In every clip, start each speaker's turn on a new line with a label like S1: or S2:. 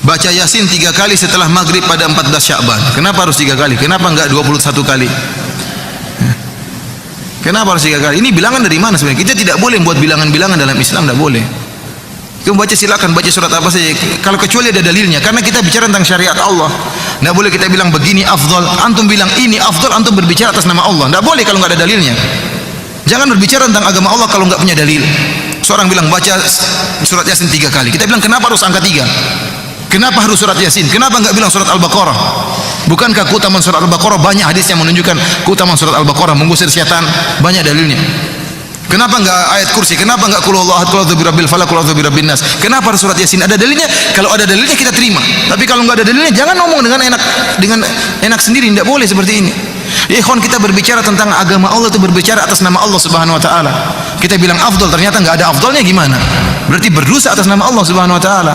S1: baca Yasin 3 kali setelah maghrib pada 14 Sya'ban. Kenapa harus 3 kali? Kenapa enggak 21 kali? Kenapa harus 3 kali? Ini bilangan dari mana sebenarnya? Kita tidak boleh buat bilangan-bilangan dalam Islam, tidak boleh. Kamu baca, silakan baca surat apa saja, kalau kecuali ada dalilnya, karena kita bicara tentang syariat Allah. Tidak boleh kita bilang begini afdal, antum bilang ini afdal, antum berbicara atas nama Allah. Tidak boleh kalau nggak ada dalilnya. Jangan berbicara tentang agama Allah kalau nggak punya dalil. Seorang bilang baca surat Yasin 3 kali, kita bilang kenapa harus angka 3? Kenapa harus surat Yasin? Kenapa nggak bilang surat Al-Baqarah? Bukankah keutamaan surat Al-Baqarah banyak hadis yang menunjukkan keutamaan surat Al-Baqarah mengusir syaitan? Banyak dalilnya. Kenapa enggak ayat kursi? Kenapa enggak qul huwallahu ahad, qul a'udzu birabbil falaq, qul a'udzu birabbin nas? Kenapa harus surat Yasin? Ada dalilnya? Kalau ada dalilnya kita terima. Tapi kalau enggak ada dalilnya, jangan ngomong dengan enak sendiri, tidak boleh seperti ini. Ya ikhwan, kita berbicara tentang agama Allah itu berbicara atas nama Allah Subhanahu wa taala. Kita bilang afdal, ternyata enggak ada afdalnya, gimana? Berarti berdosa atas nama Allah Subhanahu wa taala.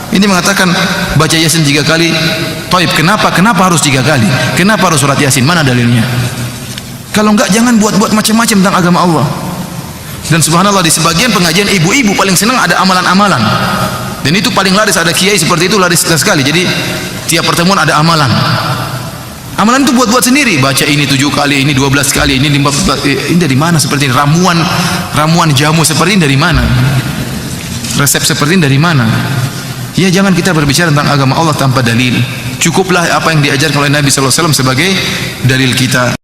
S1: Ini mengatakan baca Yasin 3 kali. Taib, kenapa harus 3 kali? Kenapa harus surat Yasin? Mana dalilnya? Kalau enggak, jangan buat-buat macam-macam tentang agama Allah. Dan subhanallah, di sebagian pengajian ibu-ibu paling senang ada amalan-amalan, dan itu paling laris. Ada kiai seperti itu laris sekali. Jadi tiap pertemuan ada amalan. Amalan itu buat-buat sendiri. Baca ini 7 kali, ini 12 kali, ini 15. Ini dari mana seperti ini? Ramuan jamu seperti ini dari mana? Resep seperti ini dari mana? Ya, jangan kita berbicara tentang agama Allah tanpa dalil. Cukuplah apa yang diajarkan oleh Nabi sallallahu alaihi wasallam sebagai dalil kita.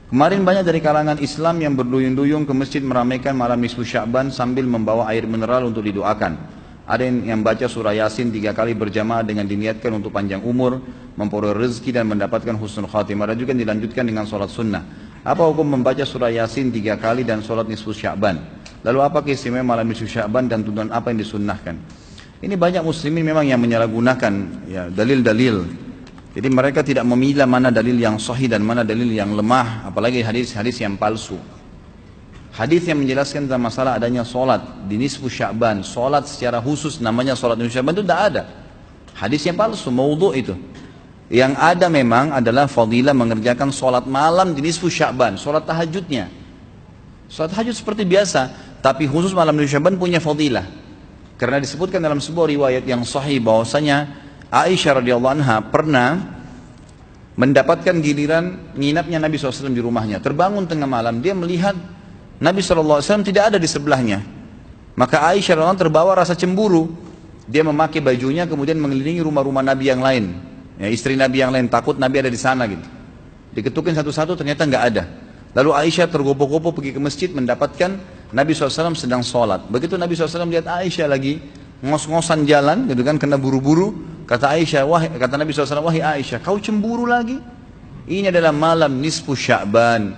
S2: Kemarin banyak dari kalangan Islam yang berduyun-duyun ke masjid meramaikan malam nisfu Sya'ban sambil membawa air mineral untuk didoakan. Ada yang baca surah Yasin 3 kali berjamaah dengan diniatkan untuk panjang umur, memperoleh rezeki dan mendapatkan husnul khatimah. Ada juga yang dilanjutkan dengan sholat sunnah. Apa hukum membaca surah Yasin 3 kali dan sholat nisfu Sya'ban? Lalu apa keistimewaan malam nisfu Sya'ban dan tuntunan apa yang disunnahkan? Ini banyak muslimin memang yang menyalahgunakan ya, dalil-dalil. Jadi mereka tidak memilah mana dalil yang sahih dan mana dalil yang lemah, apalagi hadis-hadis yang palsu. Hadis yang menjelaskan tentang masalah adanya solat di nisfu Sya'ban, solat secara khusus namanya solat nisfu Sya'ban, itu tidak ada. Hadis yang palsu, maudhu itu. Yang ada memang adalah fadilah mengerjakan solat malam di nisfu Sya'ban, solat tahajudnya. Solat tahajud seperti biasa, tapi khusus malam nisfu Sya'ban punya fadilah. Karena disebutkan dalam sebuah riwayat yang sahih bahwasanya Aisyah radhiyallahu anha pernah mendapatkan giliran nginapnya Nabi SAW di rumahnya. Terbangun tengah malam, dia melihat Nabi SAW tidak ada di sebelahnya. Maka Aisyah radhiyallahu anha terbawa rasa cemburu. Dia memakai bajunya kemudian mengelilingi rumah-rumah Nabi yang lain, ya, istri Nabi yang lain, takut Nabi ada di sana gitu. Diketukin satu-satu, ternyata nggak ada. Lalu Aisyah tergopoh-gopoh pergi ke masjid mendapatkan Nabi SAW sedang sholat. Begitu Nabi SAW lihat Aisyah lagi ngos-ngosan jalan gitu kan, kena buru-buru. Kata Nabi SAW, wahai Aisyah, kau cemburu lagi? Ini adalah malam nisfu Sya'ban.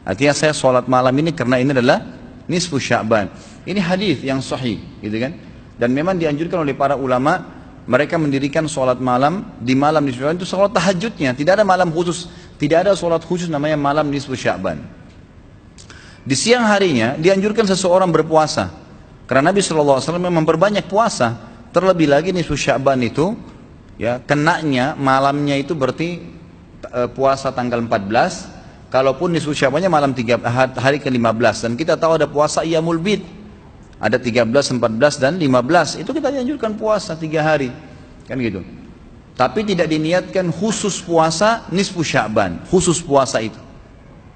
S2: Artinya saya sholat malam ini karena ini adalah nisfu Sya'ban. Ini hadis yang sahih, gitu kan? Dan memang dianjurkan oleh para ulama, mereka mendirikan sholat malam di malam nisfu Sya'ban itu sholat tahajudnya. Tidak ada malam khusus, tidak ada sholat khusus namanya malam nisfu Sya'ban. Di siang harinya dianjurkan seseorang berpuasa, karena Nabi SAW memang memperbanyak puasa. Terlebih lagi nisfu Sya'ban itu ya kenanya malamnya itu berarti puasa tanggal 14. Kalaupun nisfu Sya'bannya malam hari ke-15, dan kita tahu ada puasa Iyamul Bid. Ada 13, 14 dan 15. Itu kita dianjurkan puasa 3 hari. Kan gitu. Tapi tidak diniatkan khusus puasa nisfu Sya'ban, khusus puasa itu.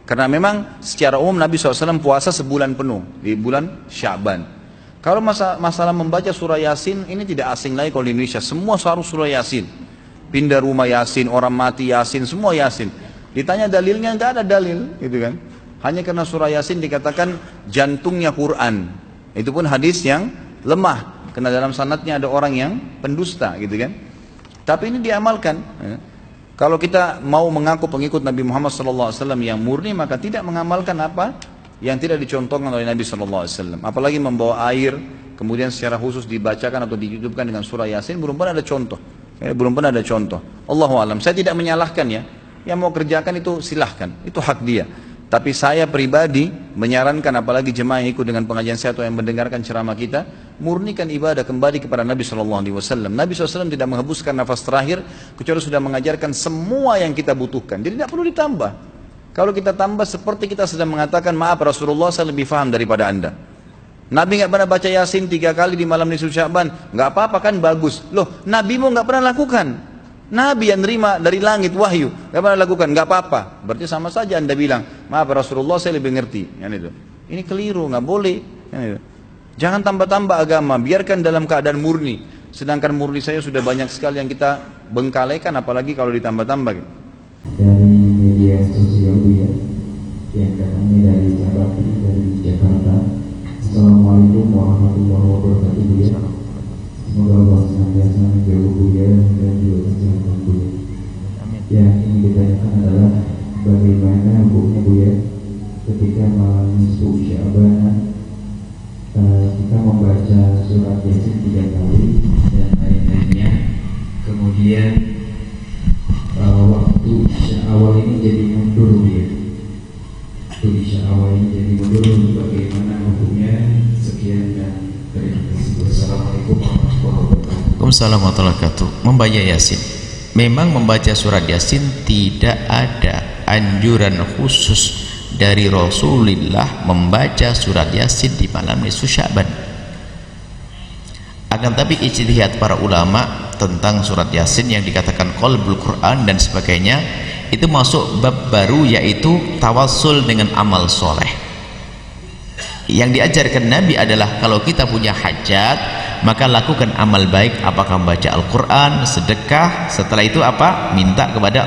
S2: Karena memang secara umum Nabi SAW puasa sebulan penuh di bulan Sya'ban. Kalau masalah membaca surah Yasin, ini tidak asing lagi kalau di Indonesia. Semua harus surah Yasin. Pindah rumah Yasin, orang mati Yasin, semua Yasin. Ditanya dalilnya, nggak ada dalil, gitu kan? Hanya karena surah Yasin dikatakan jantungnya Quran. Itu pun hadis yang lemah, karena dalam sanadnya ada orang yang pendusta, gitu kan? Tapi ini diamalkan. Ya. Kalau kita mau mengaku pengikut Nabi Muhammad SAW yang murni, maka tidak mengamalkan apa yang tidak dicontohkan oleh Nabi SAW. Apalagi membawa air, kemudian secara khusus dibacakan atau dihidupkan dengan surah Yasin, belum pernah ada contoh. Belum pernah ada contoh. Allahu a'lam. Saya tidak menyalahkan ya. Yang mau kerjakan itu silahkan, itu hak dia. Tapi saya pribadi menyarankan, apalagi jemaah yang ikut dengan pengajian saya atau yang mendengarkan ceramah kita, murnikan ibadah kembali kepada Nabi SAW. Nabi SAW tidak menghembuskan nafas terakhir kecuali sudah mengajarkan semua yang kita butuhkan. Jadi tidak perlu ditambah. Kalau kita tambah seperti kita sedang mengatakan, maaf Rasulullah, saya lebih faham daripada anda. Nabi nggak pernah baca Yasin 3 kali di malam nisfu Sya'ban, nggak apa-apa kan, bagus. Loh, Nabi mau nggak pernah lakukan. Nabi yang nerima dari langit wahyu, nggak pernah lakukan, nggak apa-apa. Berarti sama saja Anda bilang, maaf Rasulullah saya lebih ngerti. Kan itu. Ini keliru, nggak boleh. Kan itu. Jangan tambah-tambah agama, biarkan dalam keadaan murni. Sedangkan murni saya sudah banyak sekali yang kita bengkalaikan, apalagi kalau ditambah-tambah. Gitu.
S3: Dari media sosial ya, yang katanya dari Sabati dari Jakarta. Assalamualaikum warahmatullahi wabarakatuh ya. Semoga Allah senantiasa menjaga ya dan juga kesehatan Bu ya. Yang ingin ditanyakan adalah bagaimana hukumnya Bu ya, ketika malam nisfu Sya'ban kita membaca surat Yasin 3 kali dan lain-lainnya, kemudian waktu Isya awal ini jadi mundur ya. Waktu Isya awal ini jadi mundur, bagaimana hukumnya? Sekian dan terima kasih. Wassalamualaikum warahmatullahi wabarakatuh.
S4: Waalaikumsalam warahmatullahi wabarakatuh. Membaca Yasin, memang membaca surat Yasin tidak ada anjuran khusus dari Rasulullah membaca surat Yasin di malam nisfu Sya'ban. Akan tapi ijtihad para ulama tentang surat Yasin yang dikatakan qalbul Quran dan sebagainya, itu masuk bab baru, yaitu tawassul dengan amal soleh. Yang diajarkan Nabi adalah kalau kita punya hajat, maka lakukan amal baik, apakah membaca Al-Quran, sedekah, setelah itu apa? Minta kepada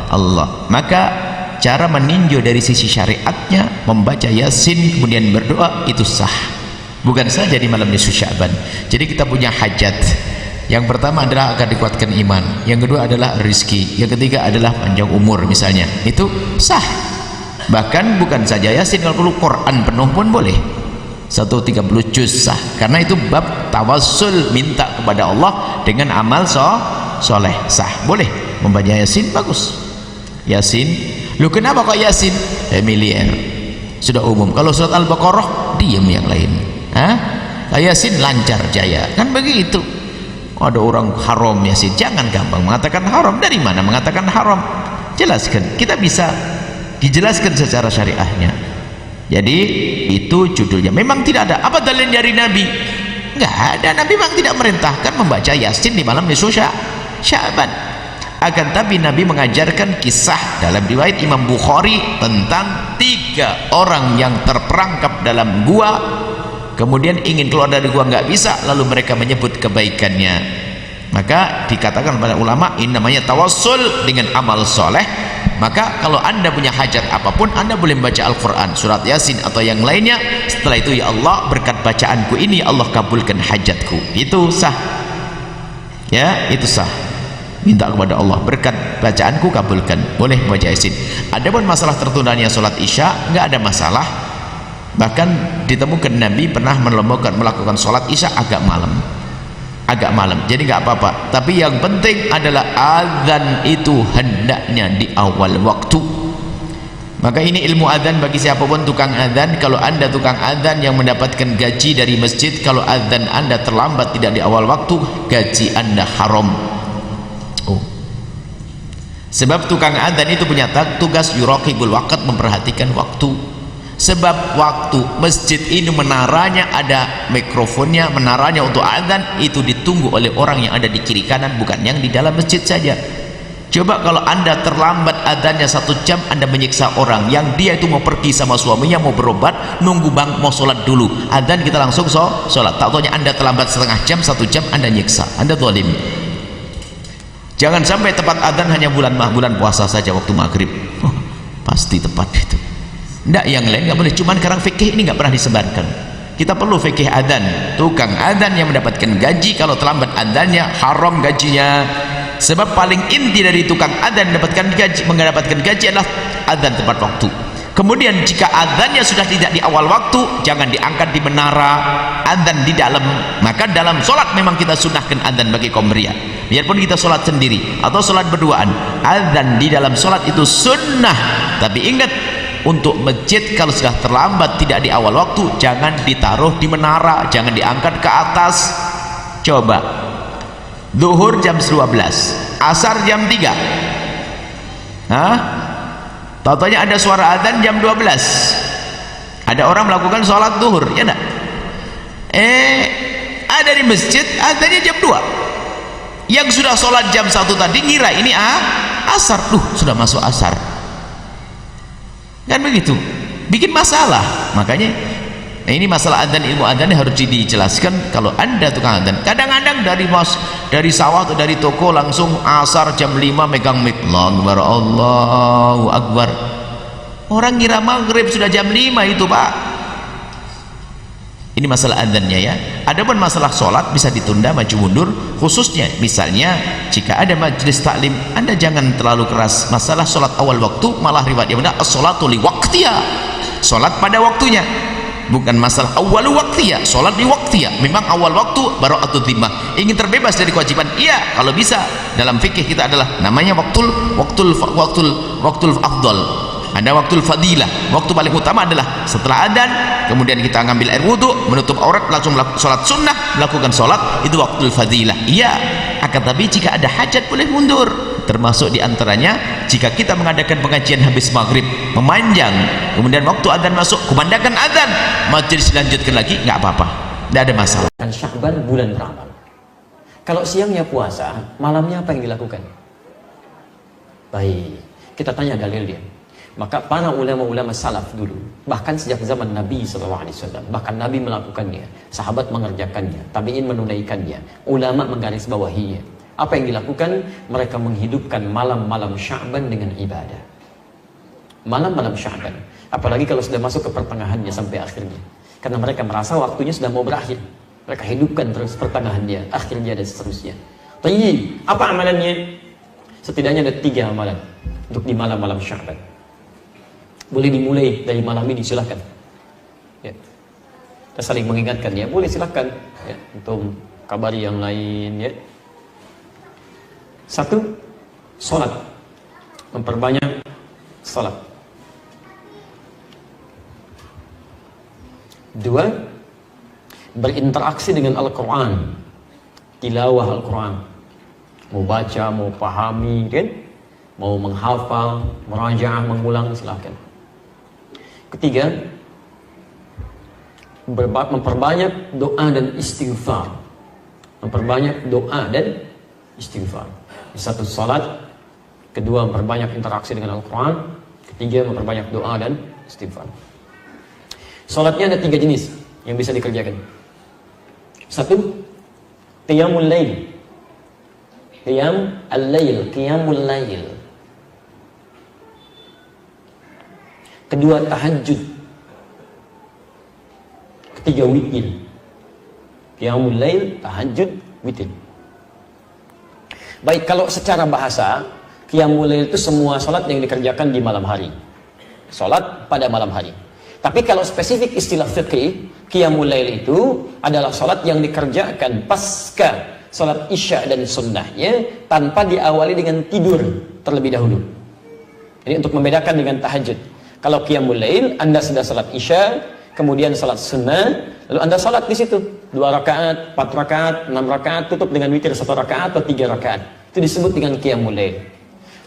S4: Allah. Maka cara meninjau dari sisi syariatnya, membaca Yasin kemudian berdoa, itu sah. Bukan saja di malam nisfu Sya'ban. Jadi kita punya hajat. Yang pertama adalah agar dikuatkan iman, yang kedua adalah rizki, yang ketiga adalah panjang umur misalnya, itu sah. Bahkan bukan saja Yasin, kalau perlu Quran penuh pun boleh, 130 juz sah, karena itu bab tawassul, minta kepada Allah dengan amal soleh, sah, boleh membaca Yasin, bagus. Yasin, lu kenapa kok Yasin? Familiar, sudah umum. Kalau surat Al-Baqarah diam yang lain. Yasin lancar jaya, kan begitu. Ada orang haram Yasin, jangan gampang mengatakan haram. Dari mana mengatakan haram? Jelaskan, kita bisa dijelaskan secara syariahnya. Jadi itu judulnya. Memang tidak ada apa dalil dari Nabi, nggak ada. Nabi memang tidak merintahkan membaca Yasin di malam nisfu Sya'ban. Akan tapi Nabi mengajarkan kisah dalam riwayat Imam Bukhari tentang 3 orang yang terperangkap dalam gua, kemudian ingin keluar dari gua, nggak bisa, lalu mereka menyebut kebaikannya. Maka dikatakan pada ulama, ini namanya tawassul dengan amal soleh. Maka kalau anda punya hajat apapun, anda boleh membaca Al-Quran, surat Yasin atau yang lainnya. Setelah itu, ya Allah, berkat bacaanku ini Allah kabulkan hajatku, itu sah ya, itu sah. Minta kepada Allah, berkat bacaanku kabulkan, boleh membaca Yasin. Adapun masalah tertundanya sholat Isya, nggak ada masalah. Bahkan ditemukan Nabi pernah melakukan sholat Isya agak malam, jadi nggak apa-apa. Tapi yang penting adalah azan itu hendaknya di awal waktu. Maka ini ilmu azan bagi siapapun tukang azan. Kalau anda tukang azan yang mendapatkan gaji dari masjid, kalau azan anda terlambat tidak di awal waktu, gaji anda haram. Sebab tukang azan itu punya tugas yuraqibul waqt, memperhatikan waktu. Sebab waktu masjid ini menaranya ada mikrofonnya, menaranya untuk azan itu ditunggu oleh orang yang ada di kiri kanan, bukan yang di dalam masjid saja. Coba kalau anda terlambat azannya 1 jam, anda menyiksa orang yang dia itu mau pergi sama suaminya, mau berobat, nunggu bang mau sholat dulu, azan kita langsung sholat. Tak taunya anda terlambat setengah jam, 1 jam, anda nyiksa, anda zalim. Jangan sampai tepat azan hanya bulan puasa saja waktu maghrib. Pasti tepat itu. Tidak, yang lain nggak boleh. Cuman sekarang fikih ini nggak pernah disebarkan. Kita perlu fikih adzan. Tukang adzan yang mendapatkan gaji, kalau terlambat adzannya haram gajinya. Sebab paling inti dari tukang adzan mendapatkan gaji adalah adzan tepat waktu. Kemudian jika adzannya sudah tidak di awal waktu, jangan diangkat di menara, adzan di dalam. Maka dalam sholat memang kita sunahkan adzan bagi kaum pria. Biarpun kita sholat sendiri atau sholat berduaan, adzan di dalam sholat itu sunnah. Tapi ingat, untuk masjid kalau sudah terlambat tidak di awal waktu, jangan ditaruh di menara, jangan diangkat ke atas. Coba zuhur jam 12, asar jam 3, Tahu-tahunya ada suara adzan jam 12. Ada orang melakukan sholat zuhur, ya enggak? Ada di masjid adanya jam 2, yang sudah sholat jam 1 tadi ngira ini asar, sudah masuk asar, kan begitu, bikin masalah. Makanya ini masalah adzan, ilmu adzan harus dijelaskan. Kalau anda tukang adzan, kadang-kadang dari sawah atau dari toko langsung asar jam 5 megang mic, Allahu Akbar. Orang kira maghrib sudah jam 5 itu, Pak. Ini masalah adzannya ya. Adapun masalah sholat bisa ditunda maju mundur, khususnya misalnya jika ada majelis taklim, anda jangan terlalu keras. Masalah sholat awal waktu, malah riwayat yang benar as-sholatu li waqtiha, sholat pada waktunya, bukan masalah awal waktiha, sholat di waktiha. Memang awal waktu bara'atul dhimmah, ingin terbebas dari kewajiban, iya kalau bisa. Dalam fikih kita adalah namanya waktul afdal, ada waktul fadilah. Waktu paling utama adalah setelah adzan, kemudian kita ngambil air wudhu, menutup aurat, langsung sholat sunnah, melakukan sholat, itu waktul fadilah, iya. Akan tapi jika ada hajat boleh mundur, termasuk diantaranya jika kita mengadakan pengajian habis maghrib memanjang, kemudian waktu adzan masuk, kumandangkan adzan, majelis dilanjutkan lagi, nggak apa-apa, nggak ada masalah.
S5: Sya'ban bulan beramal. Kalau siangnya puasa, malamnya apa yang dilakukan? Baik, kita tanya dalil dia. Maka para ulama-ulama salaf dulu, bahkan sejak zaman Nabi SAW, bahkan Nabi melakukannya, sahabat mengerjakannya, tabi'in menunaikannya, ulama menggarisbawahinya. Apa yang dilakukan? Mereka menghidupkan malam-malam Sya'ban dengan ibadah. Malam-malam Sya'ban, apalagi kalau sudah masuk ke pertengahannya sampai akhirnya, karena mereka merasa waktunya sudah mau berakhir, mereka hidupkan terus pertengahannya, akhirnya dan seterusnya. Tapi apa amalannya? Setidaknya ada 3 amalan untuk di malam-malam Sya'ban. Boleh dimulai dari malam ini, silahkan ya. Kita saling mengingatkan ya, boleh silahkan ya, untuk kabari yang lain ya. 1, sholat, memperbanyak sholat. 2, berinteraksi dengan Al-Quran, tilawah Al-Quran, mau baca, mau pahami kan, mau menghafal, merajaah, mengulang, silahkan. 3, memperbanyak doa dan istighfar. Memperbanyak doa dan istighfar. 1, salat. 2, memperbanyak interaksi dengan Al-Quran. 3, memperbanyak doa dan istighfar. Salatnya ada 3 jenis yang bisa dikerjakan. 1, qiyamul lail. Qiyamul lail. 2, tahajud. 3, witir. Qiyamul lail, tahajud, witir. Baik, kalau secara bahasa, qiyamul lail itu semua salat yang dikerjakan di malam hari. Salat pada malam hari. Tapi kalau spesifik istilah fiqih, qiyamul lail itu adalah salat yang dikerjakan pasca salat isya dan sunnahnya, tanpa diawali dengan tidur terlebih dahulu. Jadi untuk membedakan dengan tahajud. Kalau qiyamul lail, Anda sudah salat isya, kemudian salat sunnah, lalu Anda salat di situ 2 rakaat, 4 rakaat, 6 rakaat, tutup dengan witir 1 rakaat atau 3 rakaat. Itu disebut dengan qiyamul lail.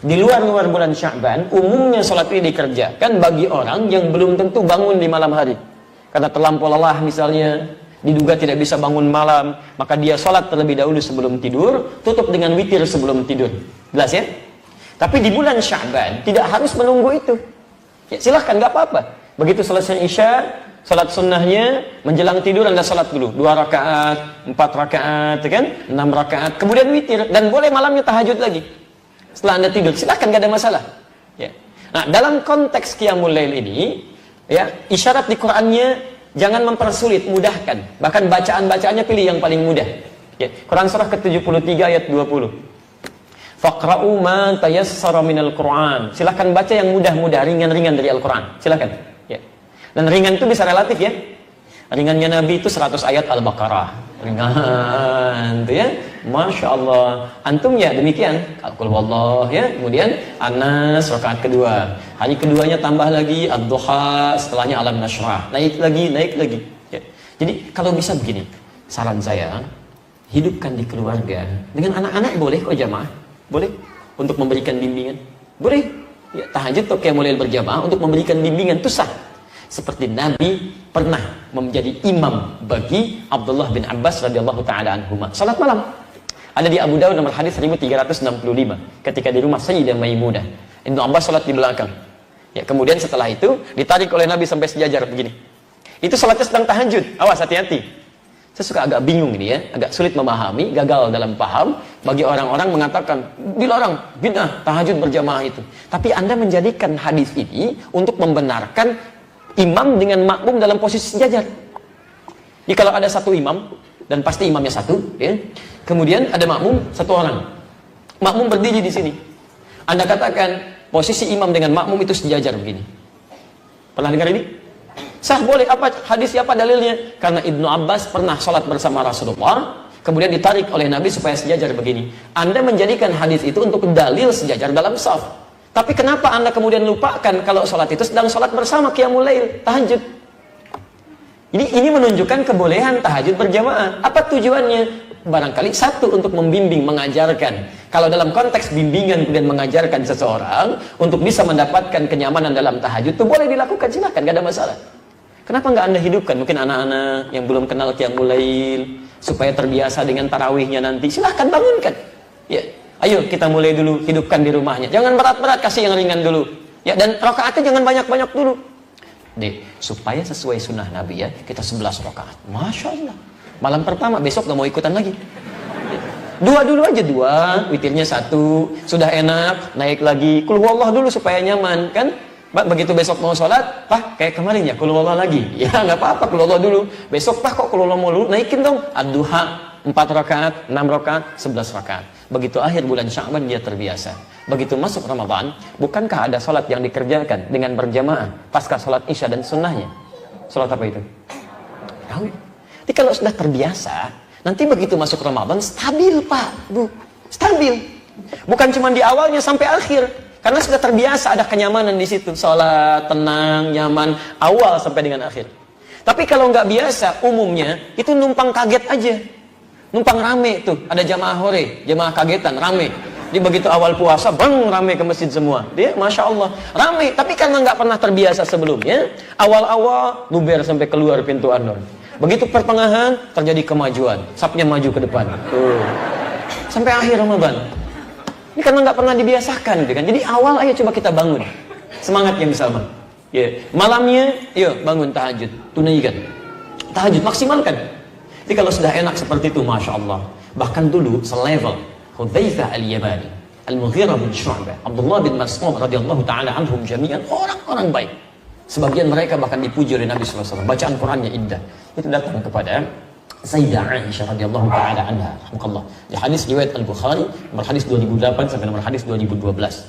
S5: Di luar bulan Sya'ban, umumnya salat ini dikerjakan bagi orang yang belum tentu bangun di malam hari. Karena terlampau lelah misalnya, diduga tidak bisa bangun malam, maka dia salat terlebih dahulu sebelum tidur, tutup dengan witir sebelum tidur. Jelas ya? Tapi di bulan Sya'ban tidak harus menunggu itu. Ya, silahkan, nggak apa-apa. Begitu selesai isya, salat sunnahnya, menjelang tidur Anda salat dulu 2 rakaat, 4 rakaat, kan? 6 rakaat, kemudian witir, dan boleh malamnya tahajud lagi setelah Anda tidur, silahkan, nggak ada masalah ya. Nah, dalam konteks qiyamul lail ini ya, isyarat di Qur'annya jangan mempersulit, mudahkan. Bahkan bacaan-bacaannya pilih yang paling mudah ya. Quran surah ke-73 ayat 20, faqra'u ma tayassara minal Qur'an. Silakan baca yang mudah-mudah, ringan-ringan dari Al-Qur'an. Silakan. Ya. Dan ringan itu bisa relatif ya. Ringannya Nabi itu 100 ayat Al-Baqarah. Ringan itu ya. Masya Allah. Antum ya demikian. Qul huwallah ya. Kemudian An-Nas rakaat kedua. Hari keduanya tambah lagi Ad-Duha, setelahnya Alam Nashrah. Naik lagi. Ya. Jadi kalau bisa begini, saran saya, hidupkan di keluarga. Dengan anak-anak boleh kok jamaah. Boleh untuk memberikan bimbingan, boleh ya, tahajud atau qiyamul lail berjamaah untuk memberikan bimbingan itu sah. seperti Nabi pernah menjadi imam bagi Abdullah bin Abbas radhiyallahu taala anhuma. Salat malam. Ada di Abu Dawud nomor hadis 1365 ketika di rumah Sayyidah Maimunah. Ibnu Abbas salat di belakang. Ya, kemudian setelah itu ditarik oleh Nabi sampai sejajar begini. Itu salatnya sedang tahajud. Awas, hati-hati. Saya suka agak bingung ini ya, agak sulit memahami, gagal dalam paham bagi orang-orang mengatakan dilarang bid'ah tahajud berjamaah itu. Tapi Anda menjadikan hadis ini untuk membenarkan imam dengan makmum dalam posisi sejajar. Jadi kalau ada satu imam dan pasti imamnya satu, ya. Kemudian ada makmum satu orang. Makmum berdiri di sini. Anda katakan posisi imam dengan makmum itu sejajar begini. Pernah dengar ini? Sah, boleh. Apa hadis, apa dalilnya? Karena Ibnu Abbas pernah sholat bersama Rasulullah, kemudian ditarik oleh Nabi supaya sejajar begini. Anda menjadikan hadis itu untuk dalil sejajar dalam shaf. Tapi kenapa Anda kemudian lupakan kalau sholat itu sedang sholat bersama qiyamul lail, tahajud? Ini menunjukkan kebolehan tahajud berjamaah. Apa tujuannya? Barangkali satu, untuk membimbing, mengajarkan. Kalau dalam konteks bimbingan kemudian mengajarkan seseorang untuk bisa mendapatkan kenyamanan dalam tahajud, itu boleh dilakukan, silakan, gak ada masalah. Kenapa nggak Anda hidupkan? Mungkin anak-anak yang belum kenal qiyamul lail, supaya terbiasa dengan tarawihnya nanti, silahkan bangunkan. Ya, ayo kita mulai dulu, hidupkan di rumahnya. Jangan berat-berat, kasih yang ringan dulu. Ya, dan rakaatnya jangan banyak-banyak dulu. Supaya sesuai sunnah Nabi ya, kita 11 rakaat. Masya Allah. Malam pertama, besok nggak mau ikutan lagi. Dua dulu aja, dua, witirnya satu, sudah enak, naik lagi. Qul huwallah dulu supaya nyaman, kan? Begitu besok mau sholat, Pak, kayak kemarin ya, Qul huwallah lagi. Ya nggak apa-apa, Qul huwallah dulu. Besok Pak, kok Qul huwallah mau dulu, naikin dong. Ad-duha, 4 rakaat, 6 rakaat, 11 rakaat. Begitu akhir bulan Sya'ban dia terbiasa. Begitu masuk Ramadan, bukankah ada sholat yang dikerjakan dengan berjamaah pasca sholat Isya dan sunnahnya? Sholat apa itu? Tahu? Jadi kalau sudah terbiasa, nanti begitu masuk Ramadan stabil Pak, Bu, stabil. Bukan cuma di awalnya sampai akhir. Karena sudah terbiasa, ada kenyamanan di situ. Sholat, tenang, nyaman, awal sampai dengan akhir. Tapi kalau nggak biasa, umumnya itu numpang kaget aja. Numpang rame tuh. Ada jamaah hore, jamaah kagetan, rame. Dia begitu awal puasa, bang, rame ke masjid semua. Dia, Masya Allah, rame. Tapi karena nggak pernah terbiasa sebelumnya, awal-awal luber sampai keluar pintu An-Nur. Begitu pertengahan, terjadi kemajuan. Sapnya maju ke depan. Sampai akhir Ramadan. Ini karena nggak pernah dibiasakan gitu kan. Jadi awal ayo coba kita bangun semangat yang sama. Ya, malamnya yuk bangun tahajud, tunaikan. Tahajud maksimalkan. Jadi kalau sudah enak seperti itu, Masya Allah. Bahkan dulu selevel Hudzaifah al-Yamani, Al-Mughirah bin Syu'bah, Abdullah bin Mas'ud radhiyallahu taala anhum jami'an, orang-orang baik. Sebagian mereka bahkan dipuji oleh Nabi sallallahu alaihi wasallam. Bacaan Qur'annya indah. Itu datang kepada Sayyidah Aisyah radhiyallahu taala anha, rahimahullah. Di hadis riwayat Al-Bukhari, nomor hadis 2008 sampai nomor hadis 2012.